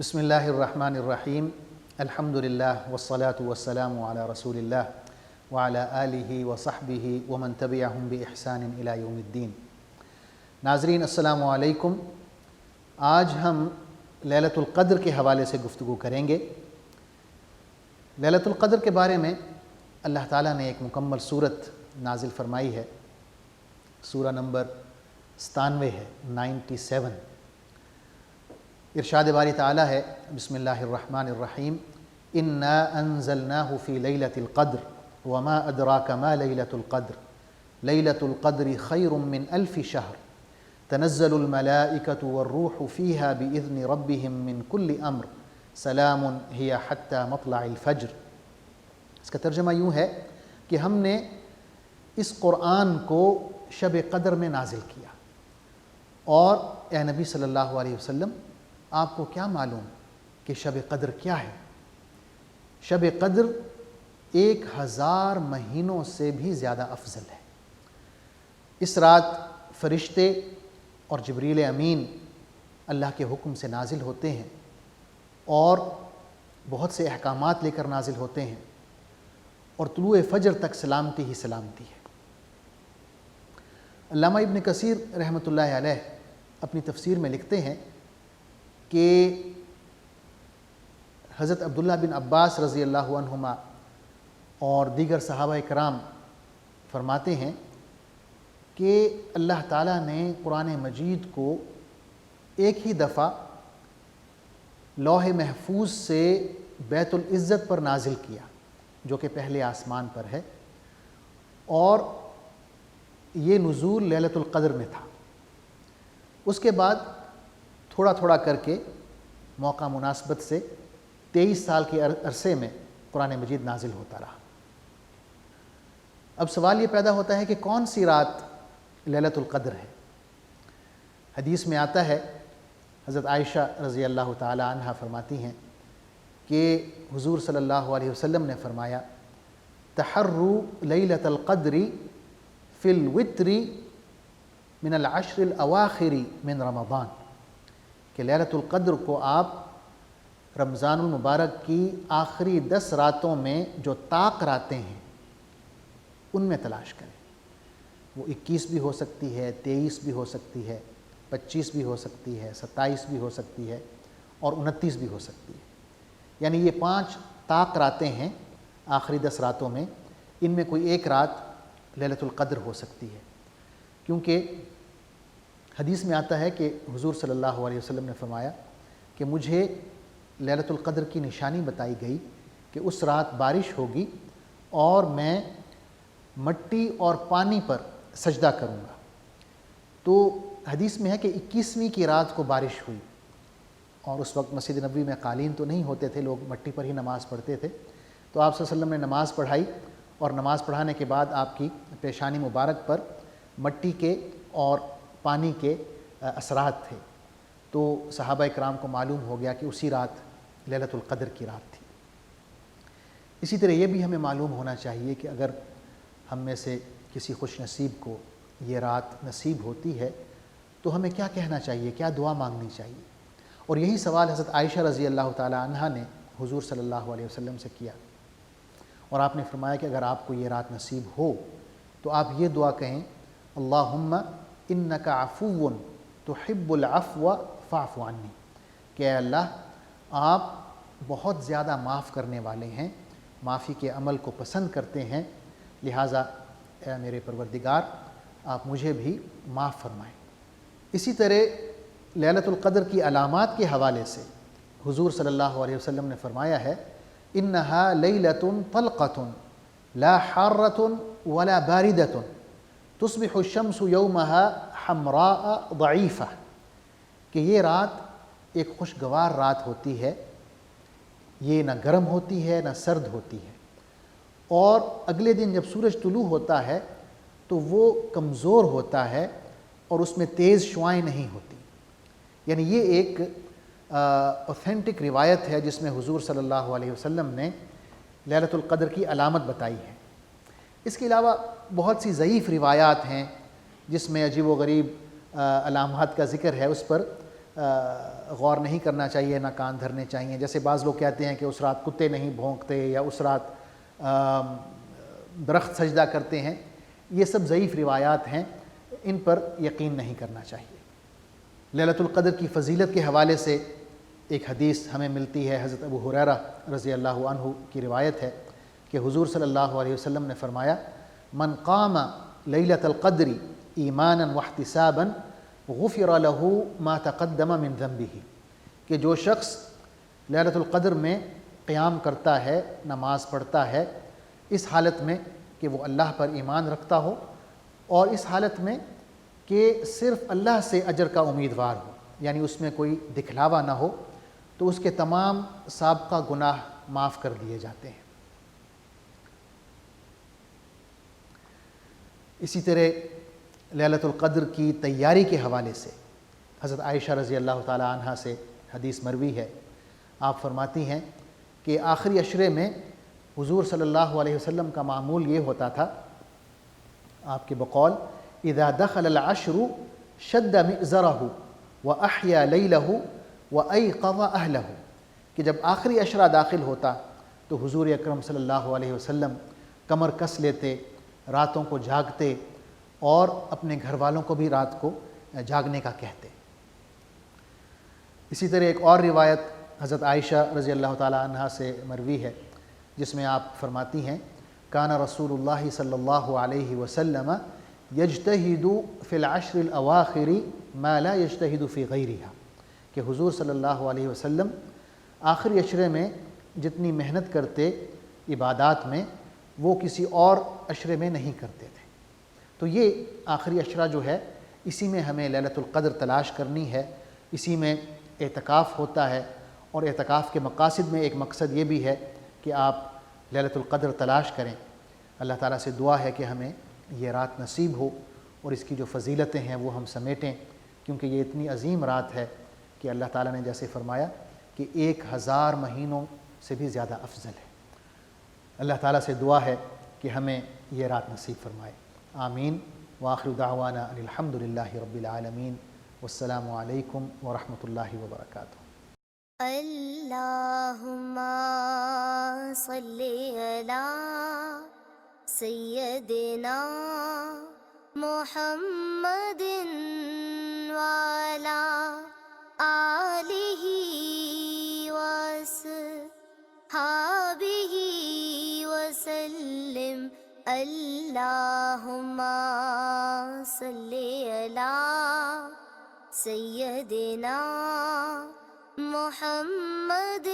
بسم اللہ الرحمن الرحیم الحمدللہ والصلاة والسلام علی رسول اللہ وعلی آلہ وصحبہ ومن تبعہم بإحسان الی یوم الدین۔ ناظرین السلام علیکم۔ آج ہم لیلۃ القدر کے حوالے سے گفتگو کریں گے۔ لیلۃ القدر کے بارے میں اللہ تعالیٰ نے ایک مکمل صورت نازل فرمائی ہے، سورہ نمبر 97 ہے، 97۔ ارشاد باری تعالیٰ ہے، بسم اللہ الرحمن الرحیم، انا انزلناہ فی لیلۃ القدر وما ادراک ما لیلۃ القدر لیلۃ القدر خیر من الف شہر تنزل الملائکۃ والروح فیہا باذن ربہم من کل امر سلام ہی حتی مطلع الفجر۔ اس کا ترجمہ یوں ہے کہ ہم نے اس قرآن کو شب قدر میں نازل کیا، اور اے نبی صلی اللہ علیہ وسلم آپ کو کیا معلوم کہ شب قدر کیا ہے؟ شب قدر 1000 مہینوں سے بھی زیادہ افضل ہے۔ اس رات فرشتے اور جبریل امین اللہ کے حکم سے نازل ہوتے ہیں اور بہت سے احکامات لے کر نازل ہوتے ہیں، اور طلوع فجر تک سلامتی ہی سلامتی ہے۔ علامہ ابن کثیر رحمۃ اللہ علیہ اپنی تفسیر میں لکھتے ہیں کہ حضرت عبداللہ بن عباس رضی اللہ عنہما اور دیگر صحابہ کرام فرماتے ہیں کہ اللہ تعالیٰ نے قرآن مجید کو ایک ہی دفعہ لوح محفوظ سے بیت العزت پر نازل کیا، جو کہ پہلے آسمان پر ہے، اور یہ نزول لیلۃ القدر میں تھا۔ اس کے بعد تھوڑا تھوڑا کر کے موقع مناسبت سے 23 سال کے عرصے میں قرآن مجید نازل ہوتا رہا۔ اب سوال یہ پیدا ہوتا ہے کہ کون سی رات لیلۃ القدر ہے؟ حدیث میں آتا ہے، حضرت عائشہ رضی اللہ تعالی عنہا فرماتی ہیں کہ حضور صلی اللہ علیہ وسلم نے فرمایا، تحروا لیلۃ القدر فی الوتر من العشر الاواخر من رمضان، کہ لیلۃ القدر کو آپ رمضان المبارک کی آخری 10 راتوں میں جو طاق راتیں ہیں ان میں تلاش کریں۔ وہ 21 بھی ہو سکتی ہے، 23 بھی ہو سکتی ہے، 25 بھی ہو سکتی ہے، 27 بھی ہو سکتی ہے، اور 29 بھی ہو سکتی ہے۔ یعنی یہ 5 طاق راتیں ہیں آخری 10 راتوں میں، ان میں کوئی ایک رات لیلۃ القدر ہو سکتی ہے، کیونکہ حدیث میں آتا ہے کہ حضور صلی اللہ علیہ وسلم نے فرمایا کہ مجھے لیلۃ القدر کی نشانی بتائی گئی کہ اس رات بارش ہوگی اور میں مٹی اور پانی پر سجدہ کروں گا۔ تو حدیث میں ہے کہ 21ویں کی رات کو بارش ہوئی، اور اس وقت مسجد نبوی میں قالین تو نہیں ہوتے تھے، لوگ مٹی پر ہی نماز پڑھتے تھے۔ تو آپ صلی اللہ علیہ وسلم نے نماز پڑھائی، اور نماز پڑھانے کے بعد آپ کی پیشانی مبارک پر مٹی کے اور پانی کے اثرات تھے۔ تو صحابہ کرام کو معلوم ہو گیا کہ اسی رات لیلۃ القدر کی رات تھی۔ اسی طرح یہ بھی ہمیں معلوم ہونا چاہیے کہ اگر ہم میں سے کسی خوش نصیب کو یہ رات نصیب ہوتی ہے تو ہمیں کیا کہنا چاہیے، کیا دعا مانگنی چاہیے؟ اور یہی سوال حضرت عائشہ رضی اللہ تعالی عنہا نے حضور صلی اللہ علیہ وسلم سے کیا، اور آپ نے فرمایا کہ اگر آپ کو یہ رات نصیب ہو تو آپ یہ دعا کہیں، اللہم انک عفو تحب العفو فاعف عنی، کہ اے اللہ آپ بہت زیادہ معاف کرنے والے ہیں، معافی کے عمل کو پسند کرتے ہیں، لہٰذا اے میرے پروردگار آپ مجھے بھی معاف فرمائیں۔ اسی طرح لیلۃ القدر کی علامات کے حوالے سے حضور صلی اللہ علیہ وسلم نے فرمایا ہے، انہا لیلۃ طلقۃ لا حارۃ ولا باردۃ تصبح الشمس یومها حمراء ضعیفہ، کہ یہ رات ایک خوشگوار رات ہوتی ہے، یہ نہ گرم ہوتی ہے نہ سرد ہوتی ہے، اور اگلے دن جب سورج طلوع ہوتا ہے تو وہ کمزور ہوتا ہے اور اس میں تیز شعاعیں نہیں ہوتی۔ یعنی یہ ایک اوتھینٹک روایت ہے جس میں حضور صلی اللہ علیہ وسلم نے لیلۃ القدر کی علامت بتائی ہے۔ اس کے علاوہ بہت سی ضعیف روایات ہیں جس میں عجیب و غریب علامات کا ذکر ہے، اس پر غور نہیں کرنا چاہیے، نہ کان دھرنے چاہیے. جیسے بعض لوگ کہتے ہیں کہ اس رات کتے نہیں بھونکتے یا اس رات درخت سجدہ کرتے ہیں. یہ سب ضعیف روایات ہیں، ان پر یقین نہیں کرنا چاہیے. لیلۃ القدر کی فضیلت کے حوالے سے ایک حدیث ہمیں ملتی ہے. حضرت ابو ہریرہ رضی اللہ عنہ کی روایت ہے کہ حضور صلی اللہ علیہ وسلم نے فرمایا: من قام لیلۃ القدر ایمانا واحتسابا غفر له ما تقدم من ذنبه، کہ جو شخص لیلۃ القدر میں قیام کرتا ہے، نماز پڑھتا ہے، اس حالت میں کہ وہ اللہ پر ایمان رکھتا ہو اور اس حالت میں کہ صرف اللہ سے اجر کا امیدوار ہو، یعنی اس میں کوئی دکھلاوا نہ ہو، تو اس کے تمام سابقہ گناہ معاف کر دیے جاتے ہیں. اسی طرح لیلۃ القدر کی تیاری کے حوالے سے حضرت عائشہ رضی اللہ تعالی عنہ سے حدیث مروی ہے. آپ فرماتی ہیں کہ آخری عشرے میں حضور صلی اللہ علیہ وسلم کا معمول یہ ہوتا تھا، آپ کے بقول: اذا دخل العشر شد مئزرہ واحیا لیلہ وایقظ اہلہ، کہ جب آخری عشرہ داخل ہوتا تو حضور اکرم صلی اللہ علیہ وسلم کمر کس لیتے، راتوں کو جاگتے اور اپنے گھر والوں کو بھی رات کو جاگنے کا کہتے. اسی طرح ایک اور روایت حضرت عائشہ رضی اللہ تعالی عنہ سے مروی ہے، جس میں آپ فرماتی ہیں: کان رسول اللہ صلی اللہ علیہ وسلم یجتہد فی العشر الاواخر ما لا یجتہد فی غیرہا، کہ حضور صلی اللہ علیہ وسلم آخری عشرے میں جتنی محنت کرتے عبادات میں، وہ کسی اور عشرے میں نہیں کرتے تھے. تو یہ آخری عشرہ جو ہے، اسی میں ہمیں لیلۃ القدر تلاش کرنی ہے، اسی میں اعتکاف ہوتا ہے. اور اعتکاف کے مقاصد میں ایک مقصد یہ بھی ہے کہ آپ لیلۃ القدر تلاش کریں. اللہ تعالیٰ سے دعا ہے کہ ہمیں یہ رات نصیب ہو اور اس کی جو فضیلتیں ہیں وہ ہم سمیٹیں، کیونکہ یہ اتنی عظیم رات ہے کہ اللہ تعالیٰ نے جیسے فرمایا کہ 1000 مہینوں سے بھی زیادہ افضل ہے. اللہ تعالیٰ سے دعا ہے کہ ہمیں یہ رات نصیب فرمائے. آمین. وآخر دعوانا ان الحمد للہ رب العالمین. والسلام علیکم ورحمۃ اللہ وبرکاتہ. اللہم صلی علی سیدنا محمد وعلی آلہ وصحبہ وسلم. اللہم صلی علی سیدنا محمد